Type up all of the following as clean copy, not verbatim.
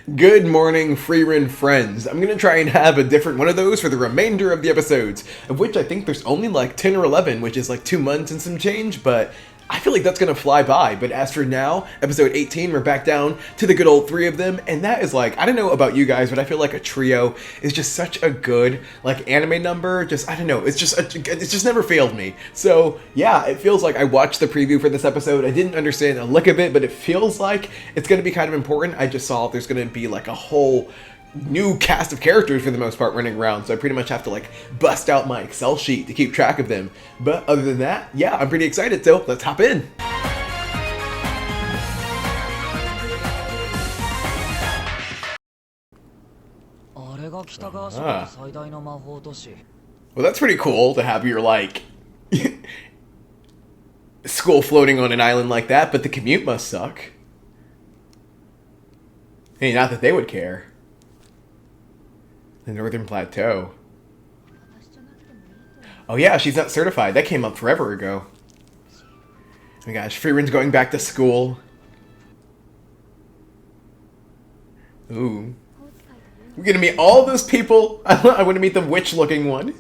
Good morning, Frieren friends. I'm gonna try and have a different one of those for the remainder of the episodes, of which I think there's only like 10 or 11, which is like 2 months and some change, but I feel like that's gonna fly by. But as for now, episode 18, we're back down to the good old three of them, and that is like, I don't know about you guys, but I feel like a trio is just such a good, like, anime number. Just, I don't know, it's just never failed me. So, yeah, it feels like I watched the preview for this episode. I didn't understand a lick of it, but it feels like it's gonna be kind of important. I just saw there's gonna be like a whole new cast of characters for the most part running around, so I pretty much have to like bust out my Excel sheet to keep track of them. But other than that, yeah, I'm pretty excited, so let's hop in. Ah. Well, that's pretty cool to have your like school floating on an island like that, but the commute must suck. Hey, not that they would care. The Northern Plateau. Oh yeah, she's not certified. That came up forever ago. Oh my gosh, Frieren's going back to school. Ooh. We're gonna meet all those people. I want to meet the witch-looking one.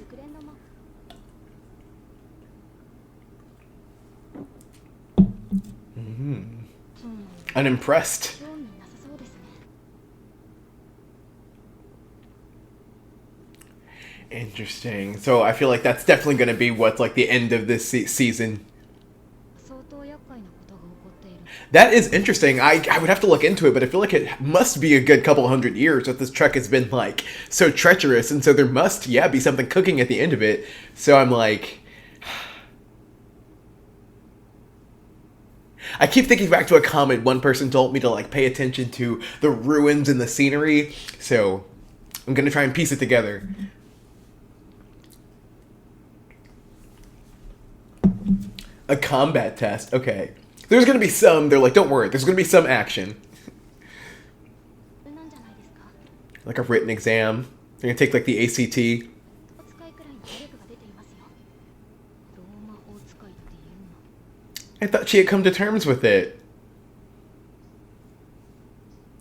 Unimpressed. Interesting. So I feel like that's definitely going to be what's like the end of this season. That is interesting. I would have to look into it, but I feel like it must be a good couple hundred years that this trek has been like so treacherous, and so there must, yeah, be something cooking at the end of it. So I'm like, I keep thinking back to a comment one person told me to like pay attention to the ruins and the scenery. So I'm gonna try and piece it together. A combat test. Okay. There's gonna be some, they're like, don't worry, there's gonna be some action. Like a written exam. They're gonna take like the ACT. I thought she had come to terms with it.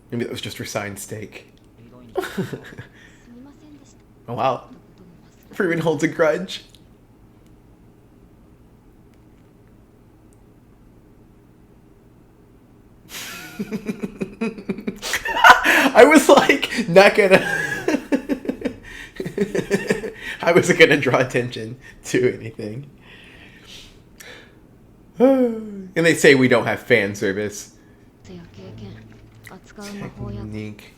Maybe that was just her signed stake. Oh wow. Frieren holds a grudge. I was like, not gonna. I wasn't gonna draw attention to anything. And they say we don't have fan service. Technique.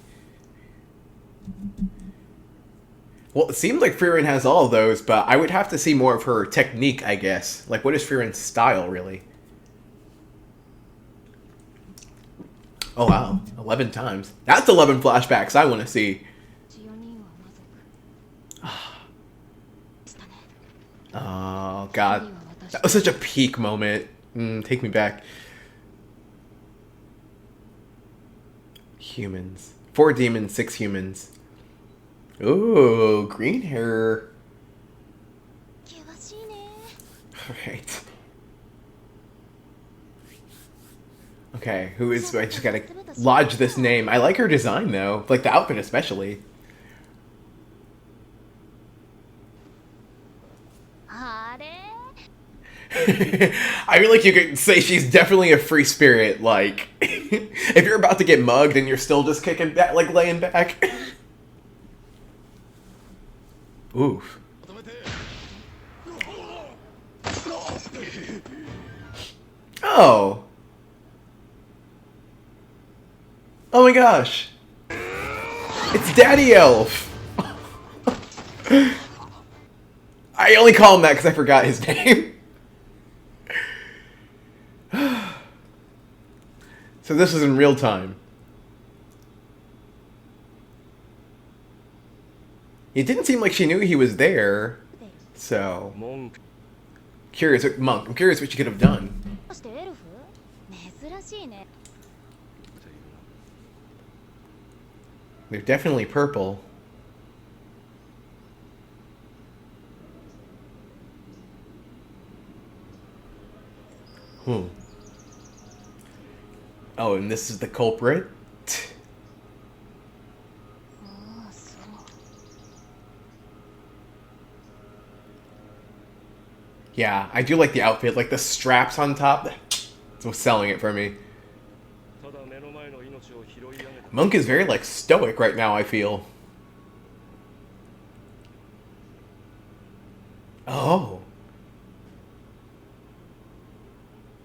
Well, it seems like Frieren has all of those, but I would have to see more of her technique, I guess. Like, what is Frieren's style, really? Oh, wow. 11 times. That's 11 flashbacks I want to see. Oh, God. That was such a peak moment. Take me back. Humans. 4 demons, 6 humans. Ooh, green hair. Alright. Okay, who is... I just gotta lodge this name. I like her design, though. Like, the outfit especially. I feel like you could say she's definitely a free spirit. Like, if you're about to get mugged and you're still just kicking back, like, laying back. Oof. Oh. Oh my gosh. It's Daddy Elf. I only call him that because I forgot his name. So this is in real time. It didn't seem like she knew he was there. So... Curious, monk. I'm curious what she could have done. They're definitely purple. Hmm. Oh, and this is the culprit? Yeah, I do like the outfit, like the straps on top. It's selling it for me. Monk is very like stoic right now, I feel. Oh.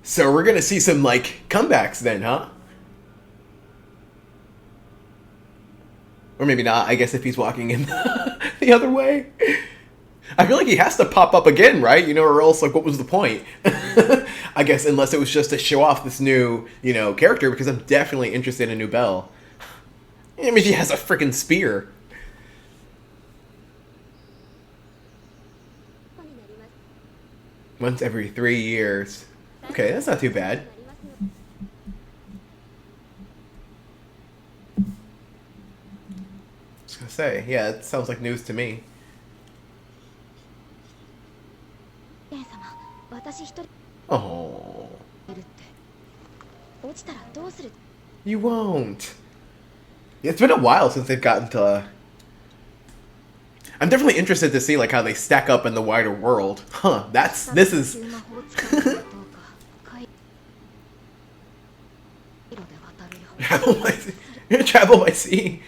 So we're gonna see some like comebacks then, huh? Or maybe not, I guess if he's walking in the other way. I feel like he has to pop up again, right? You know, or else, like, what was the point? I guess unless it was just to show off this new, you know, character, because I'm definitely interested in New Belle. I mean, she has a freaking spear. Once every 3 years. Okay, that's not too bad. I was gonna say, yeah, it sounds like news to me. Oh. You won't. It's been a while since they've gotten to... I'm definitely interested to see like how they stack up in the wider world. Huh, this is... Travel by sea.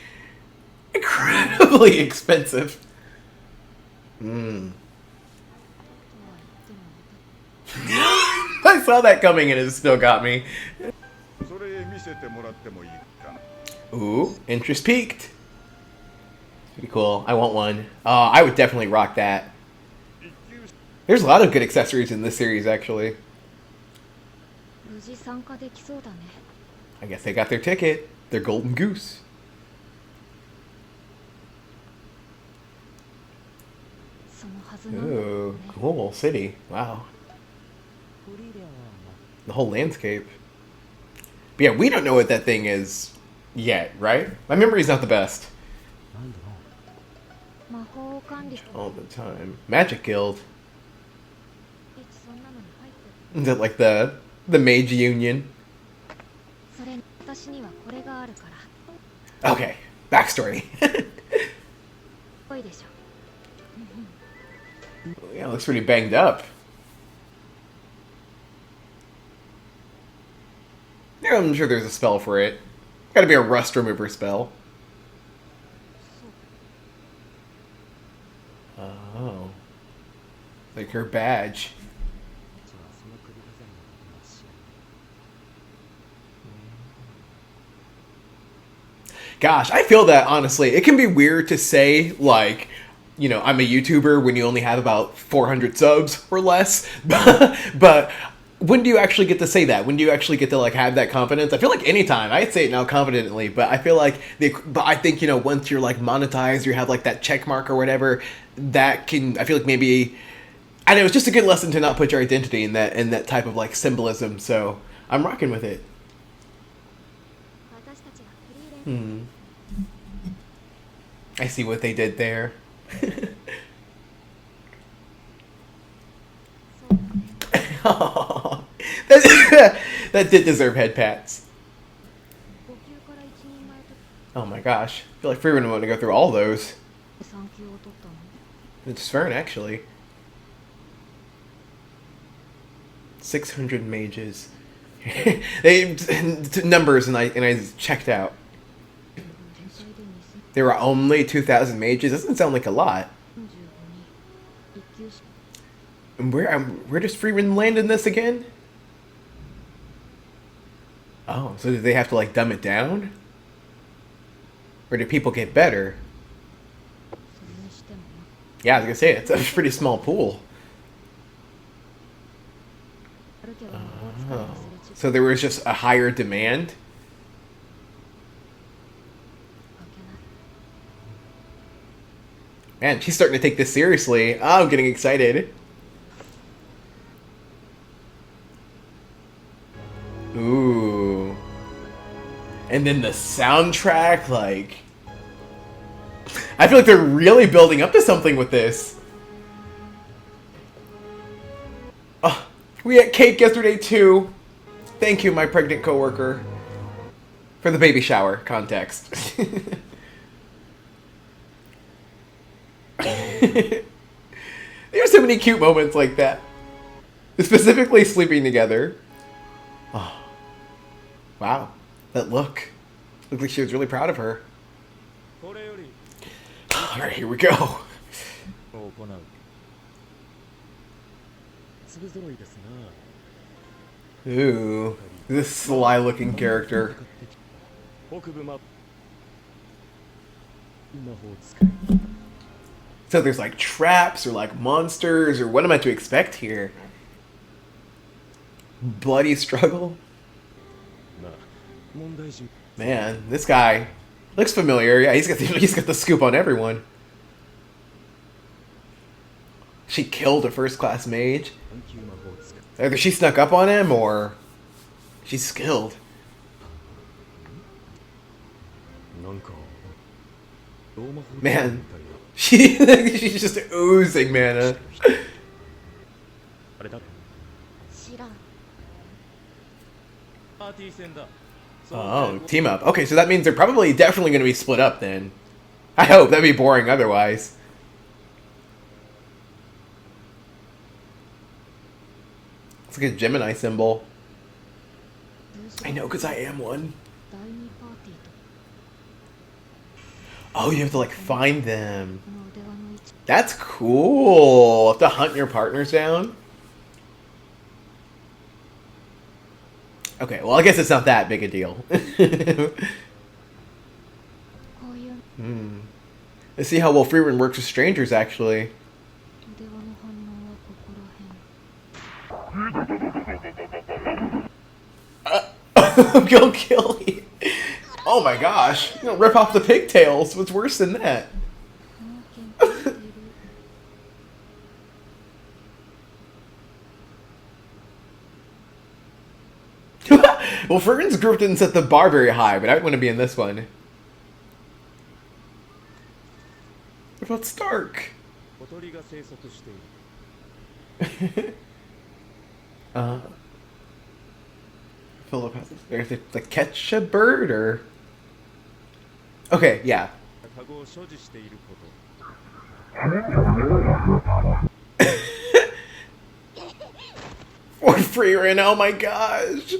Incredibly expensive. I saw that coming and it still got me. Ooh, interest peaked. Pretty cool. I want one. I would definitely rock that. There's a lot of good accessories in this series, actually. I guess they got their ticket. Their golden goose. Ooh, cool city. Wow. The whole landscape. But yeah, we don't know what that thing is yet, right? My memory's not the best. All the time. Magic Guild. Is it like the Mage Union? Okay, backstory. Yeah, looks pretty banged up. Yeah, I'm sure there's a spell for it. Gotta be a rust remover spell. Oh. Like her badge. Gosh, I feel that, honestly. It can be weird to say, like, you know, I'm a YouTuber when you only have about 400 subs or less. But when do you actually get to say that? When do you actually get to, like, have that confidence? I feel like anytime. I'd say it now confidently, but I feel like, but I think, you know, once you're, like, monetized, you have, like, that check mark or whatever, that can, I feel like maybe, I don't know, it's just a good lesson to not put your identity in that type of, like, symbolism, so I'm rocking with it. I see what they did there. Oh, that did deserve head pats. Oh my gosh. I feel like Frieren would want to go through all those. It's Frieren, actually. 600 mages. They numbers and I checked out. There were only 2,000 mages. Doesn't sound like a lot. And where does Frieren land in this again? Oh, so do they have to like dumb it down? Or do people get better? Yeah, I was gonna say it's a pretty small pool. Oh, so there was just a higher demand. Man, she's starting to take this seriously. Oh, I'm getting excited. Ooh. And then the soundtrack, like... I feel like they're really building up to something with this. Oh, we ate cake yesterday too. Thank you, my pregnant coworker. For the baby shower context. There's so many cute moments like that. Specifically sleeping together. Oh. Wow. That look. Looked like she was really proud of her. Alright, here we go. Ooh. This sly looking character. So there's like traps or like monsters, or what am I to expect here? Bloody struggle? Man, this guy looks familiar. Yeah, he's got the scoop on everyone. She killed a first-class mage. Either she snuck up on him, or she's skilled. Man, she's just oozing mana. Oh, team up. Okay, so that means they're probably definitely going to be split up then. I hope. That'd be boring otherwise. It's like a Gemini symbol. I know, because I am one. Oh, you have to, like, find them. That's cool. Have to hunt your partners down. Okay, well, I guess it's not that big a deal. Let's see how well Frieren works with strangers, actually. Go kill you. Oh my gosh. You know, rip off the pigtails. What's worse than that? Well, Frieren's group didn't set the bar very high, but I want to be in this one. What about Stark? Philip has there's the catch a bird or okay, yeah. Or Frieren, oh my gosh.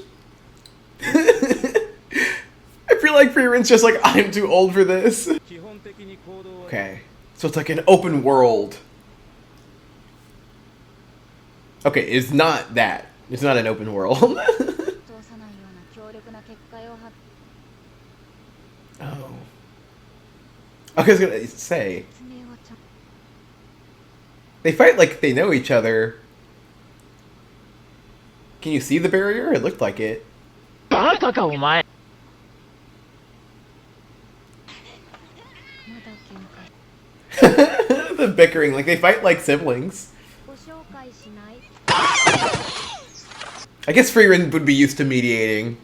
I feel like Frieren's just like, I'm too old for this. Okay, so it's like an open world. Okay, it's not that. It's not an open world. Oh. I was gonna say. They fight like they know each other. Can you see the barrier? It looked like it. The bickering, like they fight like siblings. I guess Frieren would be used to mediating.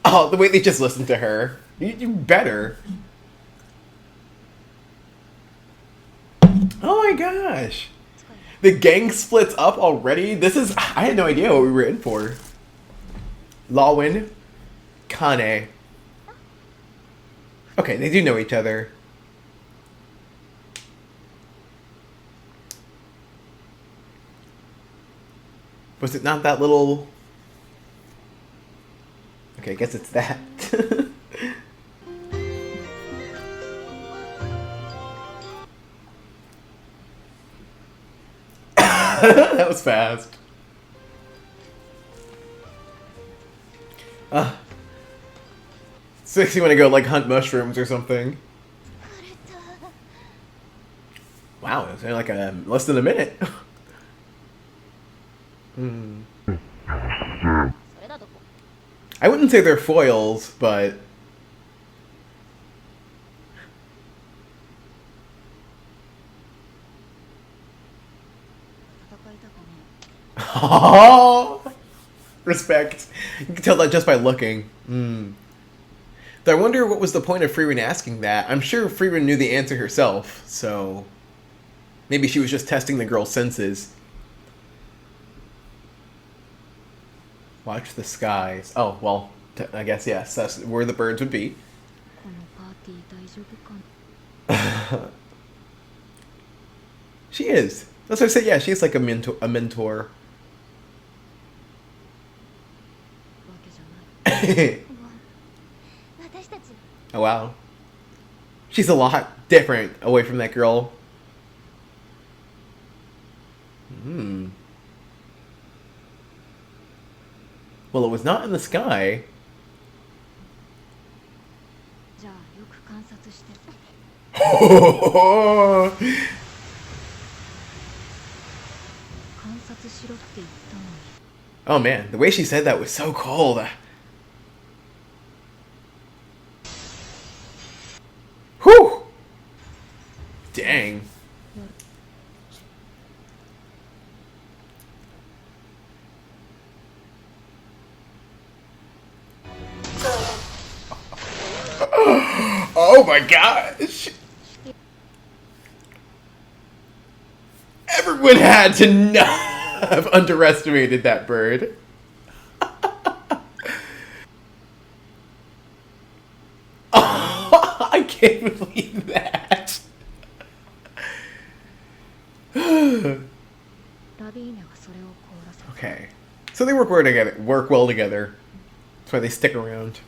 Oh, the way they just listened to her. You better. Oh my gosh. The gang splits up already? This is... I had no idea what we were in for. Lawin. Kane. Okay, they do know each other. Was it not that little... Okay, I guess it's that. That was fast. So makes you want to go like hunt mushrooms or something. Wow, it's only like less than a minute. I wouldn't say they're foils, but... Oh, respect. You can tell that just by looking. Though I wonder what was the point of Frieren asking that. I'm sure Frieren knew the answer herself, so... Maybe she was just testing the girl's senses. Watch the skies. Oh, well, I guess yes, that's where the birds would be. She is. That's what I said. Yeah, she's like a mentor. A mentor. わけじゃない。私たち Oh wow, she's a lot different away from that girl. Hmm. Well, it was not in the sky. じゃあよく観察して観 Oh 察しろって言ったのに man, the way she said that was so cold. Whew. Dang. Oh my gosh. Everyone had to not have underestimated that bird. I can't believe that. ラビーネはそれを凍らせ Okay. So they work well together. Work well together. That's why they stick around.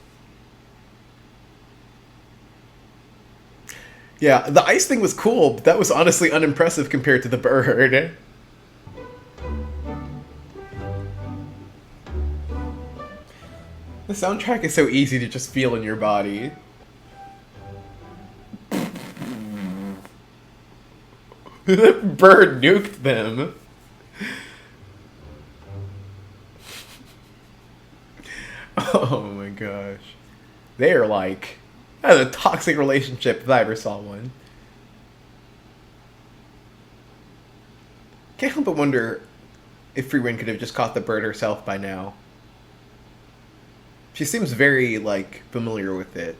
Yeah, the ice thing was cool, but that was honestly unimpressive compared to the bird. The soundtrack is so easy to just feel in your body. The bird nuked them. Oh my gosh. They are like... That's a toxic relationship if I ever saw one. Can't help but wonder if Frieren could have just caught the bird herself by now. She seems very, like, familiar with it.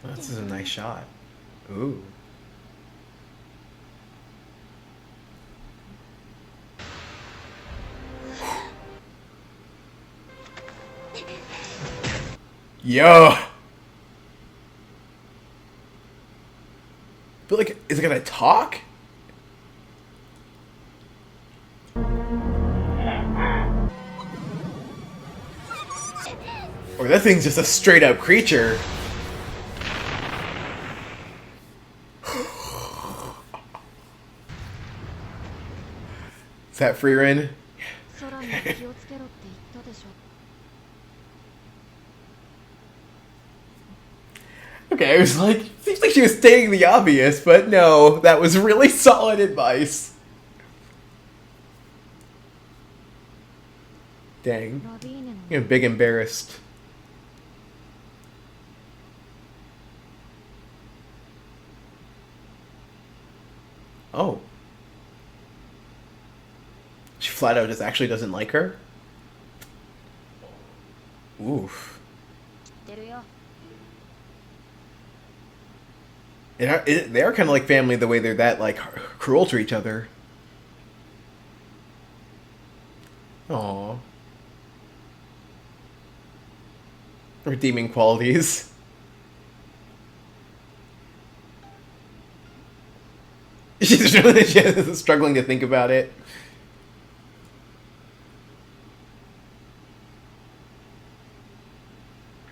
Oh, this is a nice shot. Ooh. Yo! But, like, is it gonna talk? Or that thing's just a straight up creature. Is that Frieren? 空に気をつけろって言ったでしょ Okay, I was like, seems like she was stating the obvious, but no, that was really solid advice. Dang. ラビーネの I'm big embarrassed. Oh. She flat out just actually doesn't like her? Oof. 知ってるよ They are kind of like family the way they're that, like, cruel to each other. Aww. Redeeming qualities. She's really she's struggling to think about it.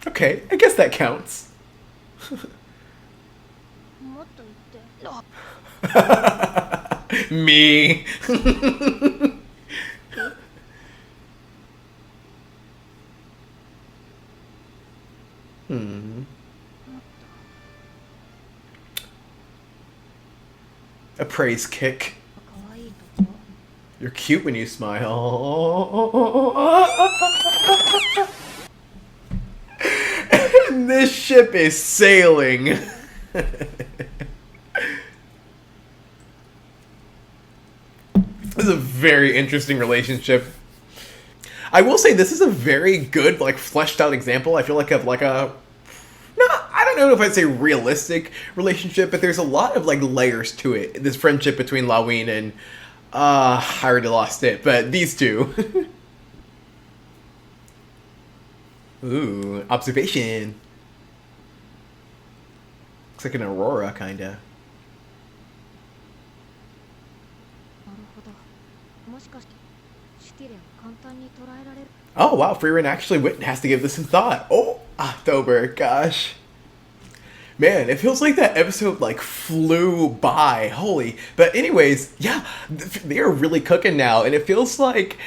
Okay, I guess that counts. もっと言って Me. Hmm. A praise kick. 可愛いとこ You're cute when you smile. And this ship is sailing. This is a very interesting relationship. I will say this is a very good, like, fleshed out example. I feel like of like a, not, I don't know if I'd say realistic relationship, but there's a lot of like layers to it. This friendship between Laween and, I already lost it, but these two. Ooh, observation. Looks like an aurora, kinda. もしかしてシュティレン簡単に捉えられる Oh wow, Frieren actually has to give this some thought. Oh, October, gosh. Man, it feels like that episode like flew by. Holy. But anyways, yeah, they're really cooking now, and it feels like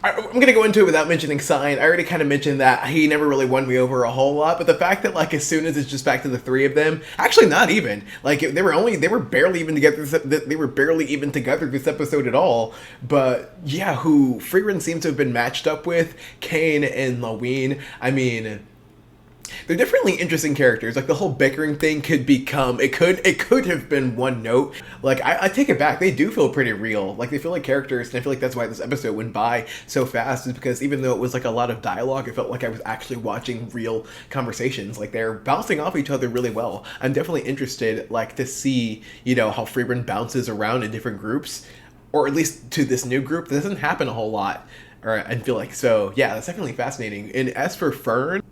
I'm gonna go into it without mentioning Sign. I already kind of mentioned that he never really won me over a whole lot, but the fact that like as soon as it's just back to the three of them, actually not even like they were barely even together. They were barely even together this episode at all. But yeah, who Frieren seems to have been matched up with, Kane and Laween. I mean, they're definitely interesting characters. Like the whole bickering thing could become it could have been one note. Like I take it back. They do feel pretty real. Like they feel like characters, and I feel like that's why this episode went by so fast. Is because even though it was like a lot of dialogue, it felt like I was actually watching real conversations. Like they're bouncing off each other really well. I'm definitely interested, like to see how Frieren bounces around in different groups, or at least to this new group. That doesn't happen a whole lot. Or I feel like so. Yeah, that's definitely fascinating. And as for Fern.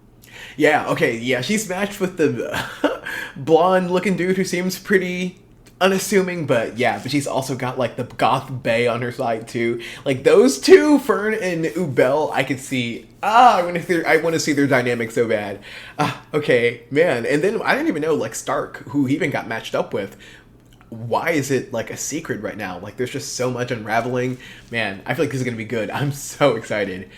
Yeah, okay, yeah, she's matched with the blonde-looking dude who seems pretty unassuming, but she's also got, like, the goth bae on her side, too. Like, those two, Fern and Ubel, I could see, I want to see their dynamic so bad. Okay, man, and then I didn't even know, like, Stark, who he even got matched up with. Why is it, like, a secret right now? Like, there's just so much unraveling. Man, I feel like this is gonna be good. I'm so excited.